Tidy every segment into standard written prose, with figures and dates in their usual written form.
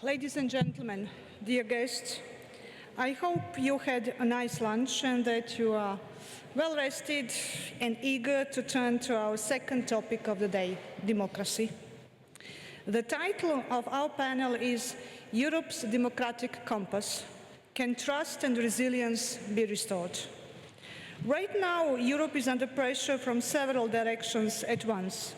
Ladies and gentlemen, dear guests, I hope you had a nice lunch and that you are well rested and eager to turn to our second topic of the day, democracy. The title of our panel is Europe's Democratic Compass. Can trust and resilience be restored? Right now, Europe is under pressure from several directions at once.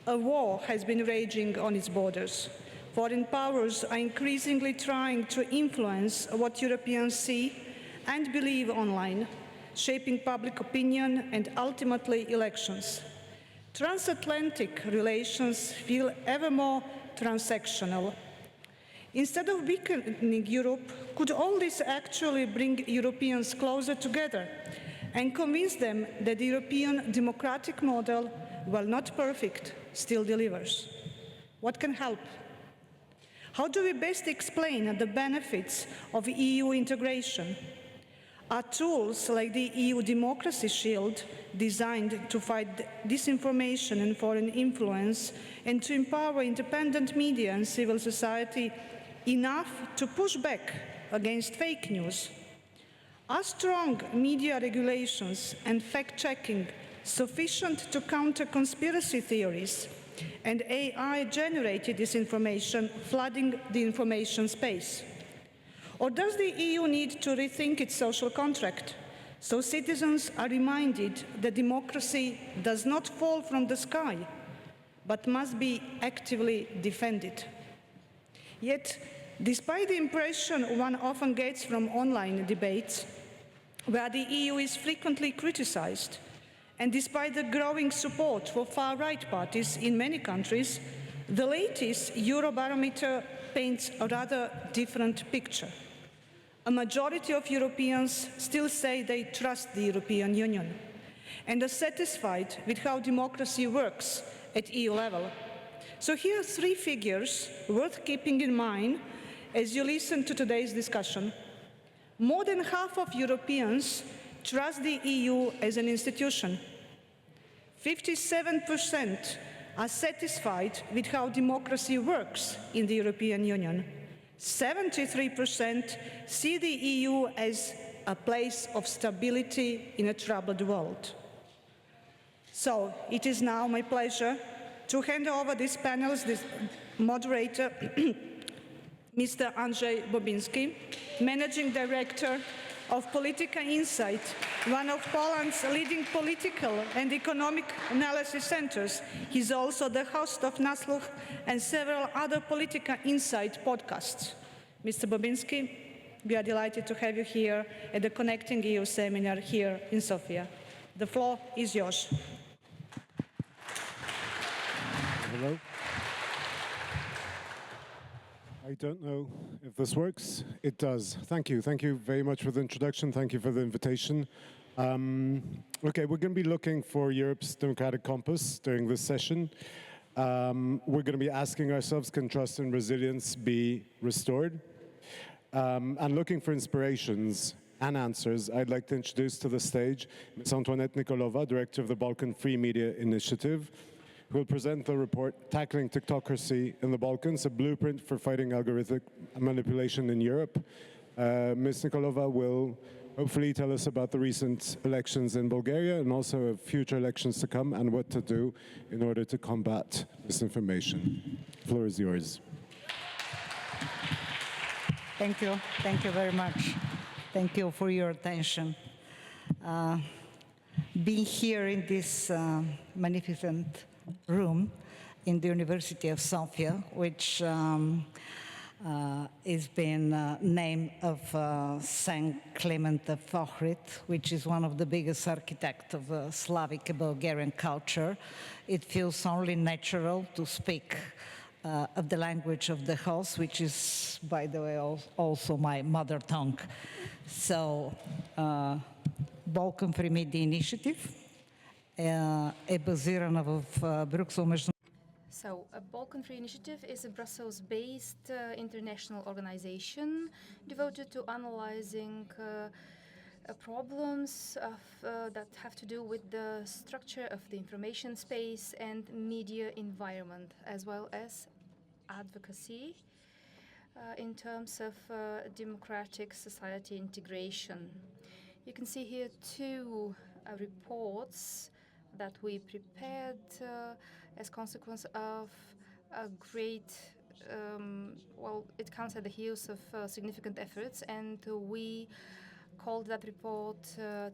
A war has been raging on its borders. Foreign powers are increasingly trying to influence what Europeans see and believe online, shaping public opinion and ultimately elections. Transatlantic relations feel ever more transactional. Instead of weakening Europe, could all this actually bring Europeans closer together and convince them that the European democratic model, while not perfect, still delivers? What can help? How do we best explain the benefits of EU integration? Are tools like the EU Democracy Shield, designed to fight disinformation and foreign influence and to empower independent media and civil society, enough to push back against fake news? Are strong media regulations and fact-checking sufficient to counter conspiracy theories and AI-generated disinformation flooding the information space? Or does the EU need to rethink its social contract so citizens are reminded that democracy does not fall from the sky, but must be actively defended? Yet, despite the impression one often gets from online debates, where the EU is frequently criticized, and despite the growing support for far-right parties in many countries, the latest Eurobarometer paints a rather different picture. A majority of Europeans still say they trust the European Union and are satisfied with how democracy works at EU level. So here are three figures worth keeping in mind as you listen to today's discussion. More than half of Europeans trust the EU as an institution. 57% are satisfied with how democracy works in the European Union. 73% see the EU as a place of stability in a troubled world. So it is now my pleasure to hand over this panel's moderator, Mr. Andrzej Bobiński, Managing Director of Politica Insight, one of Poland's leading political and economic analysis centers. He's also the host of Nasluch and several other Politica Insight podcasts. Mr. Bobiński, we are delighted to have you here at the Connecting EU seminar here in Sofia. The floor is yours. Hello. I don't know if this works. It does. Thank you. Thank you very much for the introduction. Thank you for the invitation. Okay, we're going to be looking for Europe's democratic compass during this session. We're going to be asking ourselves, can trust and resilience be restored? And looking for inspirations and answers, I'd like to introduce to the stage Ms. Antoinette Nikolova, Director of the Balkan Free Media Initiative, who will present the report, Tackling TikTocracy in the Balkans, a blueprint for fighting algorithmic manipulation in Europe. Ms. Nikolova will hopefully tell us about the recent elections in Bulgaria and also of future elections to come and what to do in order to combat misinformation. The floor is yours. Thank you. Thank you very much. Thank you for your attention. Being here in this magnificent room in the University of Sofia, which is been named of Saint Clement of Ohrid, which is one of the biggest architects of Slavic Bulgarian culture. It feels only natural to speak of the language of the house, which is, by the way, also my mother tongue. So, Balkan Free Media Initiative е базирана в Брюксел между. So, a Balkan Free Initiative is a Brussels-based international organization devoted to analyzing problems that have to do with the structure of the information space and media environment, as well as advocacy in terms of democratic society integration. You can see here two reports that we prepared as consequence of a great, well, it comes at the heels of significant efforts, and we called that report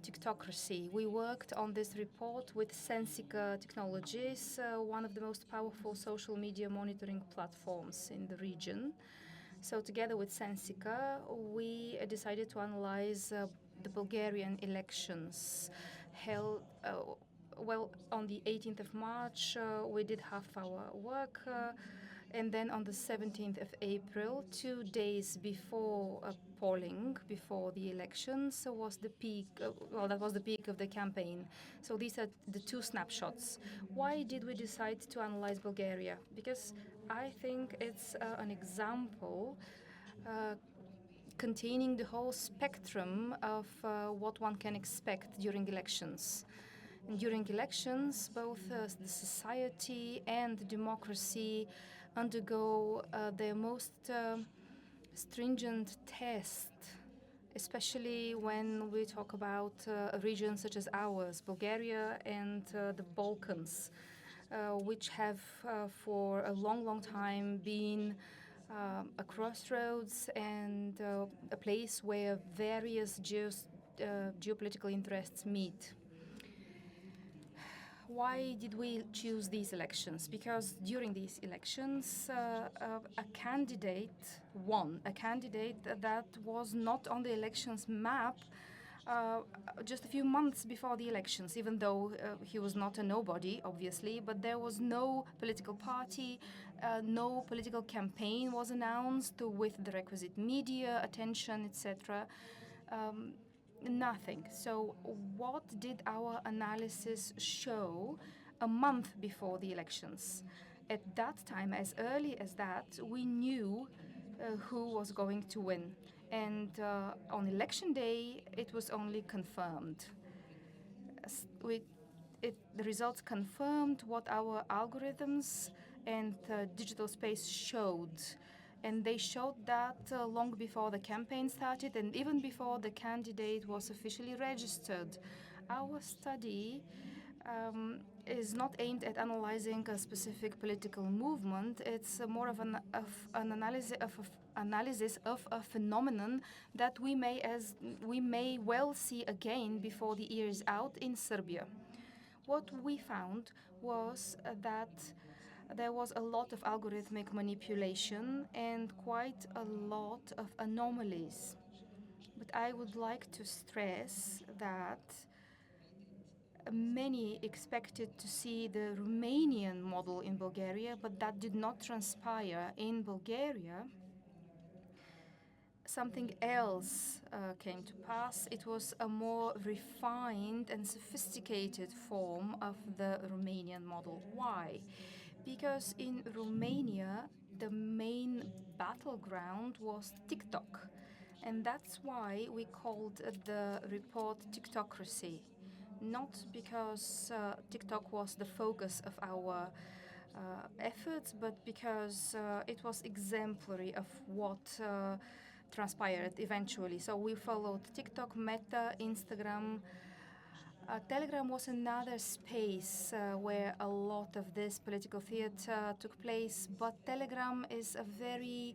TikTocracy. We worked on this report with Sensica Technologies, one of the most powerful social media monitoring platforms in the region. So together with Sensica, we decided to analyze the Bulgarian elections held, well, on the 18th of March, we did half our work. And then on the 17th of April, 2 days before polling, before the elections, was the peak, well, that was the peak of the campaign. So these are the two snapshots. Why did we decide to analyze Bulgaria? Because I think it's an example containing the whole spectrum of what one can expect during elections. And during elections, both the society and democracy undergo their most stringent test, especially when we talk about a region such as ours, Bulgaria and the Balkans, which have for a long, long time been a crossroads and a place where various geopolitical interests meet. Why did we choose these elections? Because during these elections, a candidate won, a candidate that was not on the elections map just a few months before the elections, even though he was not a nobody, obviously, but there was no political party, no political campaign was announced with the requisite media attention, etc. Nothing. So, what did our analysis show a month before the elections? At that time, as early as that, we knew who was going to win. And on election day, it was only confirmed. The results confirmed what our algorithms and digital space showed. And they showed that long before the campaign started and even before the candidate was officially registered. Our study is not aimed at analyzing a specific political movement. It's more of an analysis of a phenomenon that we may well see again before the year is out in Serbia. What we found was that there was a lot of algorithmic manipulation and quite a lot of anomalies. But I would like to stress that many expected to see the Romanian model in Bulgaria, but that did not transpire. In Bulgaria, something else came to pass. It was a more refined and sophisticated form of the Romanian model. Why? Because in Romania, the main battleground was TikTok. And that's why we called the report TikTocracy. Not because TikTok was the focus of our efforts, but because it was exemplary of what transpired eventually. So we followed TikTok, Meta, Instagram. Telegram was another space where a lot of this political theater took place, but Telegram is a very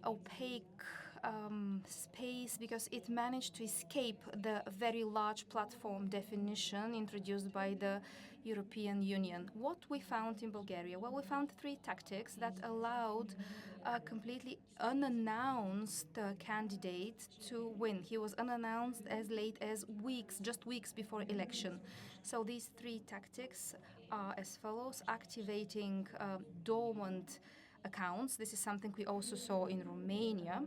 opaque space because it managed to escape the very large platform definition introduced by the European Union. What we found in Bulgaria? Well, we found three tactics that allowed a completely unannounced candidate to win. He was unannounced as late as just weeks before election. So these three tactics are as follows: activating dormant accounts. This is something we also saw in Romania.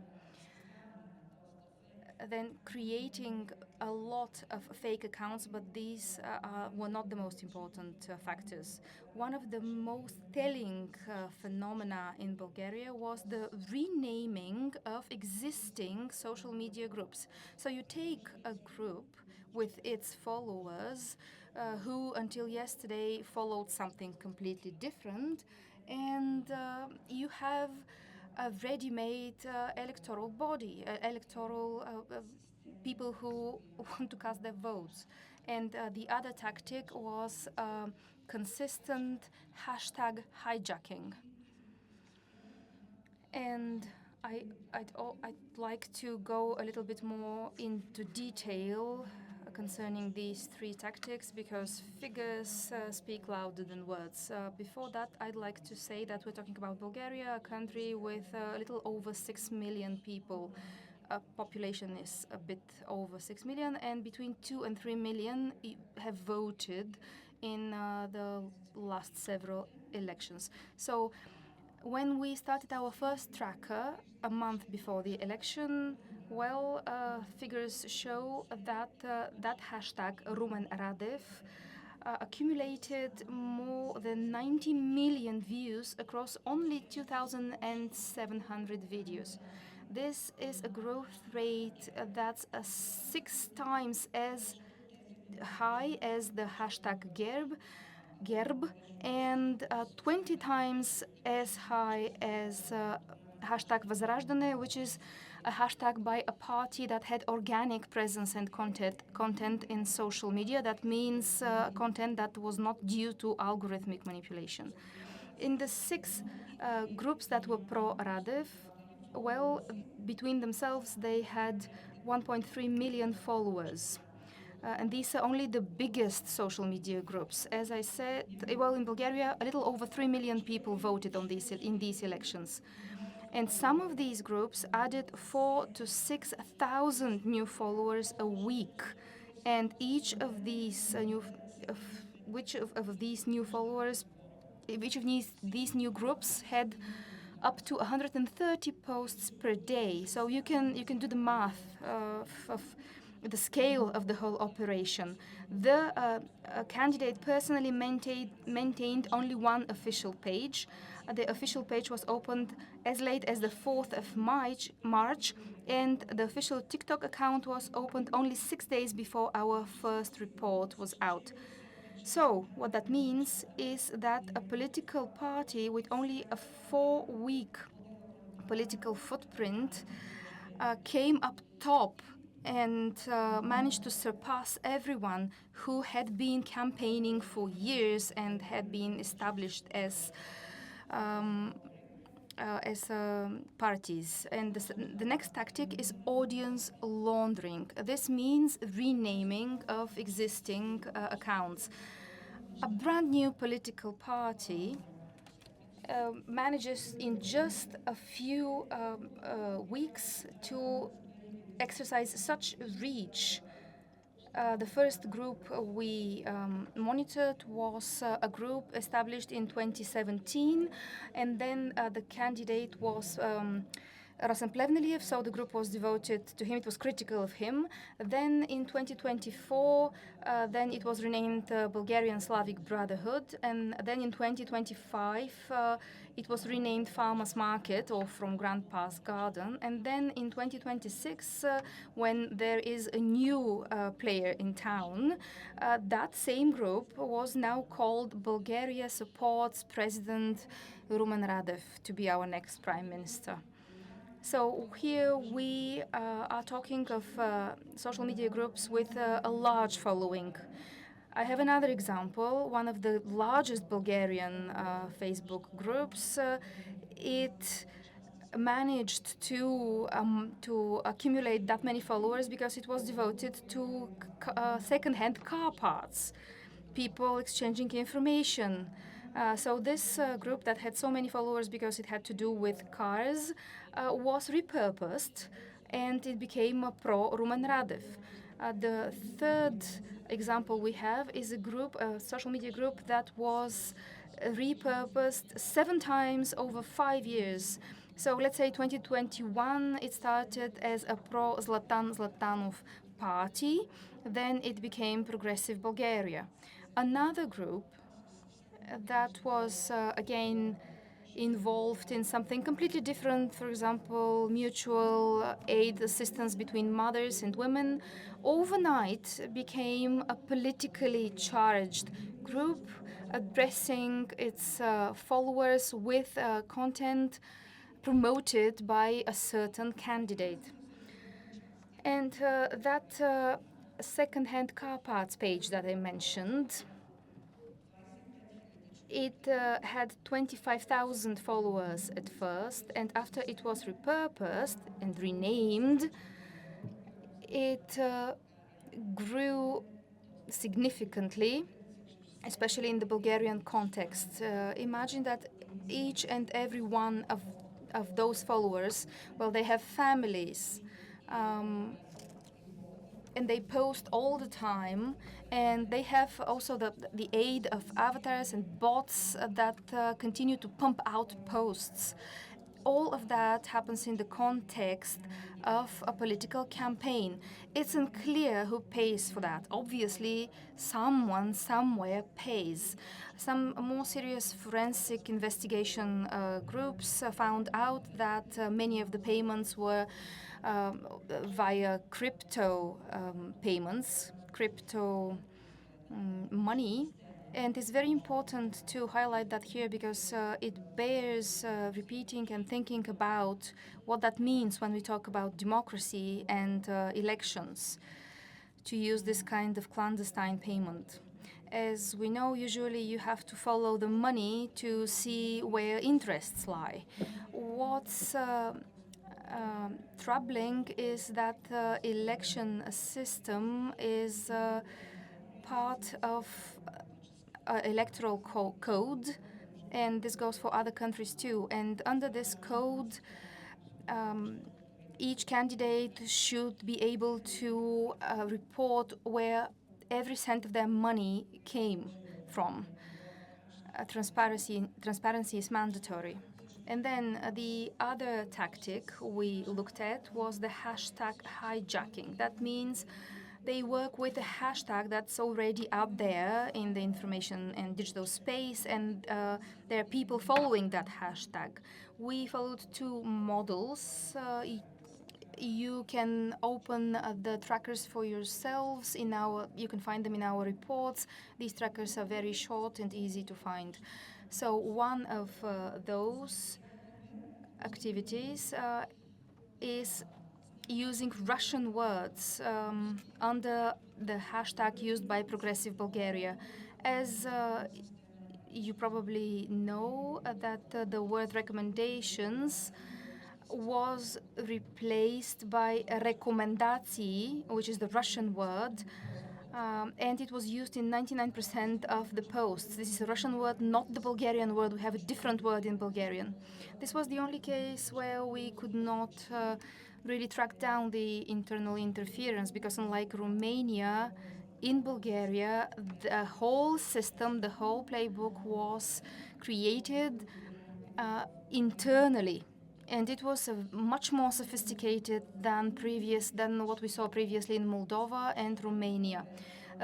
Then creating a lot of fake accounts, but these were not the most important factors. One of the most telling phenomena in Bulgaria was the renaming of existing social media groups. So you take a group with its followers who until yesterday followed something completely different, and you have a ready-made electoral body, electoral people who want to cast their votes. And the other tactic was consistent hashtag hijacking. And I'd like to go a little bit more into detail concerning these three tactics because figures speak louder than words. Before that, I'd like to say that we're talking about Bulgaria, a country with a little over 6 million people. Population is a bit over 6 million, and between 2 and 3 million have voted in the last several elections. So when we started our first tracker a month before the election, well, figures show that that hashtag Rumen Radev accumulated more than 90 million views across only 2,700 videos. This is a growth rate that's 6 times as high as the hashtag Gerb, and 20 times as high as hashtag Возрожденные, which is a hashtag by a party that had organic presence and content in social media. That means content that was not due to algorithmic manipulation. In the six groups that were pro-Radev, well, between themselves, they had 1.3 million followers. And these are only the biggest social media groups. As I said, well, in Bulgaria, a little over 3 million people voted on in these elections. And some of these groups added 4,000 to 6,000 new followers a week. And each of these these new groups had up to 130 posts per day. So you can do the math of the scale of the whole operation. The candidate personally maintained only one official page. The official page was opened as late as the 4th of March, and the official TikTok account was opened only 6 days before our first report was out. So, what that means is that a political party with only a 4-week political footprint came up top and managed to surpass everyone who had been campaigning for years and had been established as parties. And the next tactic is audience laundering. This means renaming of existing accounts. A brand new political party manages in just a few weeks to exercise such reach. The first group we monitored was a group established in 2017, and then the candidate was Rasen Plevneliev, so the group was devoted to him, it was critical of him. Then in 2024, then it was renamed Bulgarian Slavic Brotherhood, and then in 2025, it was renamed Farmers Market, or From Grandpa's Garden, and then in 2026, when there is a new player in town, that same group was now called Bulgaria Supports President Rumen Radev to be our next prime minister. So here we are talking of social media groups with a large following. I have another example, one of the largest Bulgarian Facebook groups. It managed to accumulate that many followers because it was devoted to second-hand car parts, people exchanging information. So this group that had so many followers because it had to do with cars was repurposed, and it became a pro-Rumen Radev. The third example we have is a group, a social media group that was repurposed 7 times over 5 years. So let's say 2021, it started as a pro-Zlatan Zlatanov party, then it became Progressive Bulgaria. Another group that was again involved in something completely different, for example, mutual aid assistance between mothers and women, overnight became a politically charged group addressing its followers with content promoted by a certain candidate. And that second-hand car parts page that I mentioned, it had 25,000 followers at first, and after it was repurposed and renamed, it grew significantly, especially in the Bulgarian context. Imagine that each and every one of those followers, well, they have families. And they post all the time, and they have also the aid of avatars and bots that continue to pump out posts. All of that happens in the context of a political campaign. It's unclear who pays for that. Obviously, someone somewhere pays. Some more serious forensic investigation groups found out that many of the payments were via crypto payments, crypto money. And it's very important to highlight that here because it bears repeating and thinking about what that means when we talk about democracy and elections, to use this kind of clandestine payment. As we know, usually you have to follow the money to see where interests lie. What's troubling is that the election system is part of electoral code, and this goes for other countries too. And under this code, each candidate should be able to report where every cent of their money came from. Transparency is mandatory. And then the other tactic we looked at was the hashtag hijacking. That means they work with a hashtag that's already out there in the information and digital space, and there are people following that hashtag. We followed two models. You can open the trackers for yourselves. You can find them in our reports. These trackers are very short and easy to find. So one of those activities is using Russian words under the hashtag used by Progressive Bulgaria. As you probably know, that the word recommendations was replaced by rekomendacji, which is the Russian word, and it was used in 99% of the posts. This is a Russian word, not the Bulgarian word. We have a different word in Bulgarian. This was the only case where we could not really track down the internal interference, because unlike Romania, in Bulgaria, the whole system, the whole playbook was created internally, and it was much more sophisticated than what we saw previously in Moldova and Romania.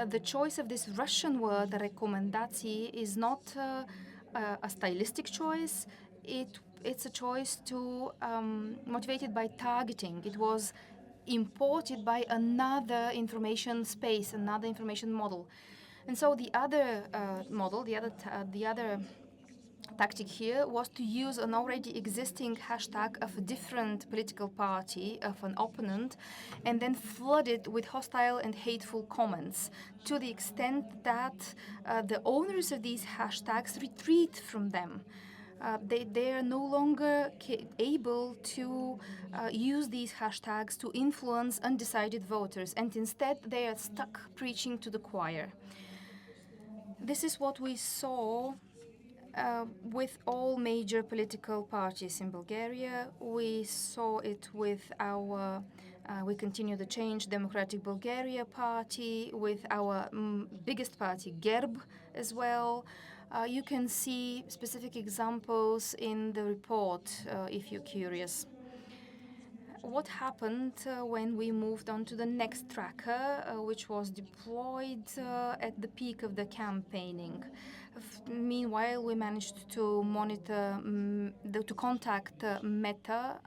The choice of this Russian word, rekomendacji, is not a stylistic choice. It's a choice motivated by targeting. It was imported by another information space, another information model. And so the other model, the other tactic here was to use an already existing hashtag of a different political party, of an opponent, and then flood it with hostile and hateful comments, to the extent that the owners of these hashtags retreat from them. They are no longer able to use these hashtags to influence undecided voters, and instead they are stuck preaching to the choir. This is what we saw with all major political parties in Bulgaria. We saw it with our We Continue the Change Democratic Bulgaria party, with our biggest party, GERB, as well. You can see specific examples in the report if you're curious. What happened when we moved on to the next tracker, which was deployed at the peak of the campaigning? Meanwhile, we managed to monitor, to contact Meta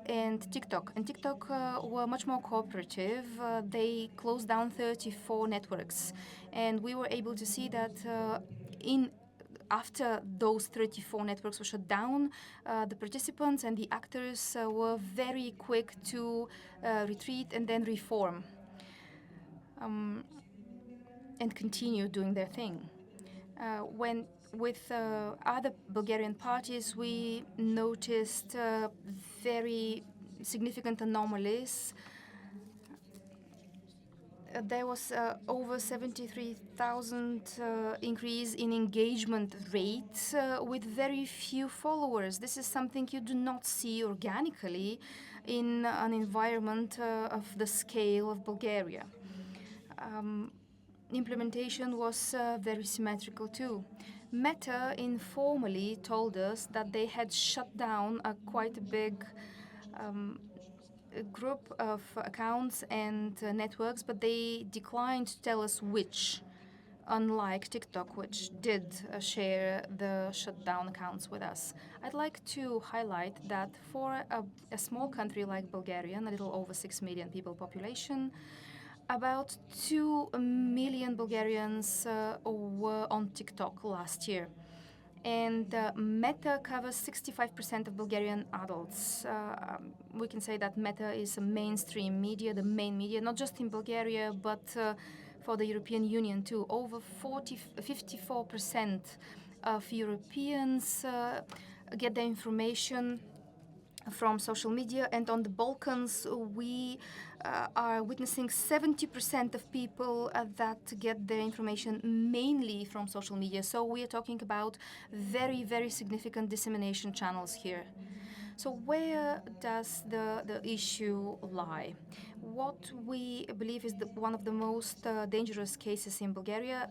and TikTok. And TikTok were much more cooperative. They closed down 34 networks. And we were able to see that in after those 34 networks were shut down, the participants and the actors were very quick to retreat and then reform and continue doing their thing. When with other Bulgarian parties, we noticed very significant anomalies. There was over 73,000 increase in engagement rate with very few followers. This is something you do not see organically in an environment of the scale of Bulgaria. Implementation was very symmetrical too. Meta informally told us that they had shut down a quite big group of accounts and networks, but they declined to tell us which, unlike TikTok, which did share the shutdown accounts with us. I'd like to highlight that for a small country like Bulgaria, a little over 6 million people population, about 2 million Bulgarians were on TikTok last year. And Meta covers 65% of Bulgarian adults. We can say that Meta is a mainstream media, the main media, not just in Bulgaria, but for the European Union too. Over 54% of Europeans get their information from social media, and on the Balkans we are witnessing 70% of people that get their information mainly from social media. So we are talking about very, very significant dissemination channels here. So where does the issue lie? What we believe is one of the most dangerous cases in Bulgaria,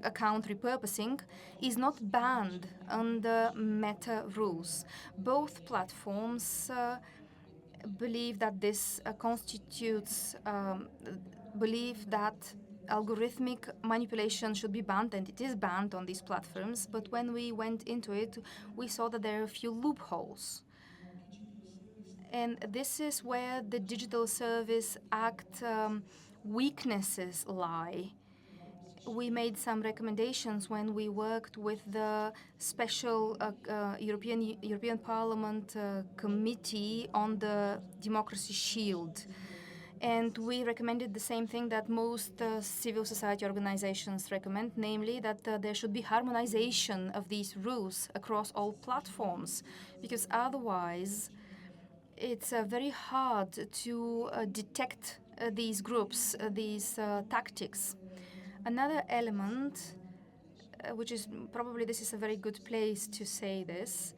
account repurposing, is not banned under Meta rules. Both platforms believe that this constitutes belief that algorithmic manipulation should be banned, and it is banned on these platforms. But when we went into it, we saw that there are a few loopholes. And this is where the Digital Service Act weaknesses lie. We made some recommendations when we worked with the special European Parliament Committee on the Democracy Shield. And we recommended the same thing that most civil society organizations recommend, namely that there should be harmonization of these rules across all platforms, because otherwise it's very hard to detect these groups, these tactics. Another element, which is probably this is a very good place to say this,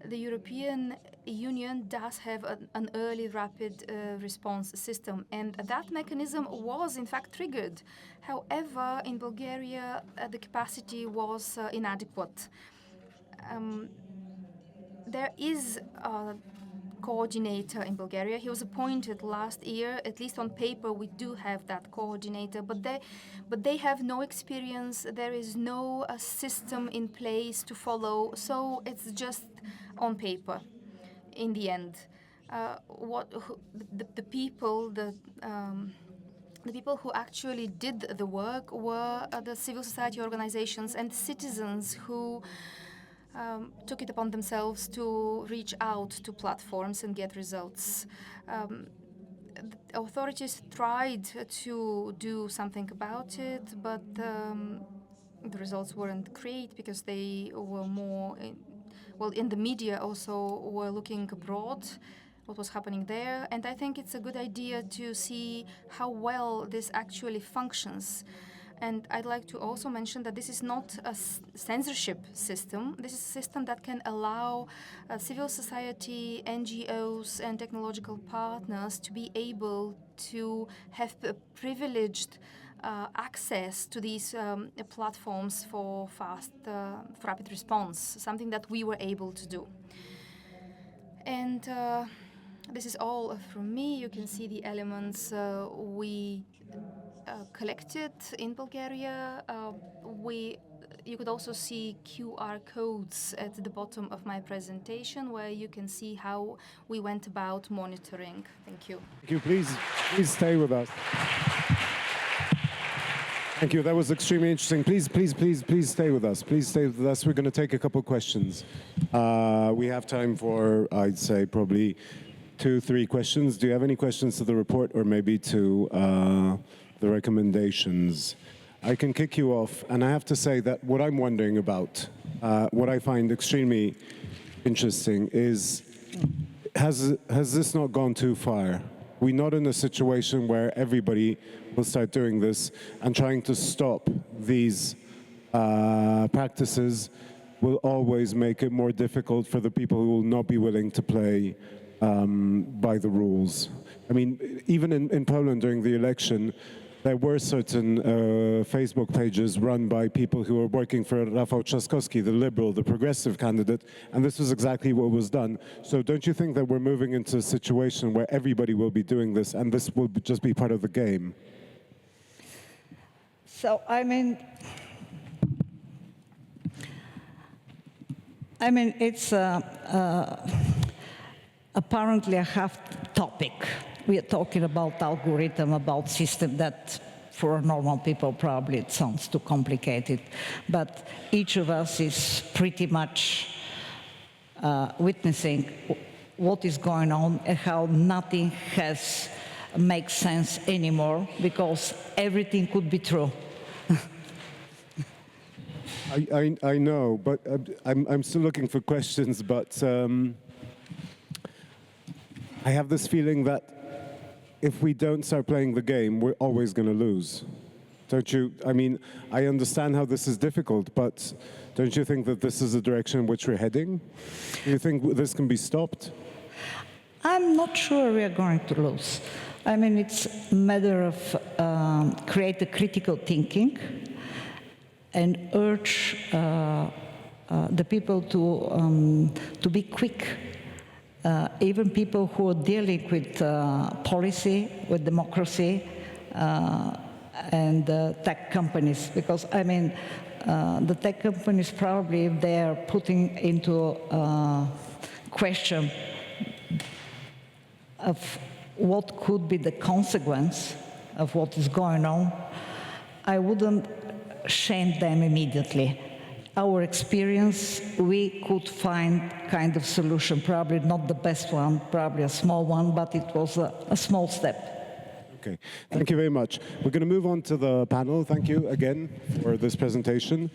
the European Union does have an early rapid response system, and that mechanism was in fact triggered. However, in Bulgaria, the capacity was inadequate. There is a coordinator in Bulgaria. He was appointed last year. At least on paper, we do have that coordinator, but they have no experience. There is no system in place to follow, so it's just on paper. In the end, the people who actually did the work were the civil society organizations and citizens who took it upon themselves to reach out to platforms and get results. The authorities tried to do something about it, but the results weren't great because they were more, in the media also were looking abroad, what was happening there. And I think it's a good idea to see how well this actually functions. And I'd like to also mention that this is not a censorship system. This is a system that can allow civil society, NGOs, and technological partners to be able to have privileged access to these platforms for fast, rapid response, something that we were able to do. And this is all from me. You can see the elements we collected in Bulgaria. You could also see QR codes at the bottom of my presentation where you can see how we went about monitoring. Thank you. Thank you. Please stay with us. Thank you. That was extremely interesting. Please, please, please, please stay with us. Please stay with us. We're going to take a couple of questions. We have time for, I'd say, probably 2-3 questions. Do you have any questions to the report or maybe to the recommendations? I can kick you off, and I have to say that what I'm wondering about, what I find extremely interesting is, has this not gone too far? We're not in a situation where everybody will start doing this, and trying to stop these practices will always make it more difficult for the people who will not be willing to play by the rules. I mean, even in Poland during the election, there were certain Facebook pages run by people who were working for Rafał Trzaskowski, the liberal, the progressive candidate, and this was exactly what was done. So don't you think that we're moving into a situation where everybody will be doing this, and this will just be part of the game? So, I mean, it's apparently a half topic. We are talking about algorithm, about system that for normal people probably it sounds too complicated. But each of us is pretty much witnessing what is going on and how nothing makes sense anymore because everything could be true. I know, but I'm still looking for questions, but I have this feeling that if we don't start playing the game, we're always going to lose. Don't you? I mean, I understand how this is difficult, but don't you think that this is the direction in which we're heading? Do you think this can be stopped? I'm not sure we are going to lose. I mean, it's a matter of create a critical thinking and urge the people to be quick. Even people who are dealing with policy, with democracy, and tech companies, because I mean, the tech companies probably if they are putting into question of what could be the consequence of what is going on, I wouldn't shame them immediately. Our experience, we could find kind of solution, probably not the best one, probably a small one, but it was a small step. Okay, thank you very much. We're going to move on to the panel. Thank you again for this presentation.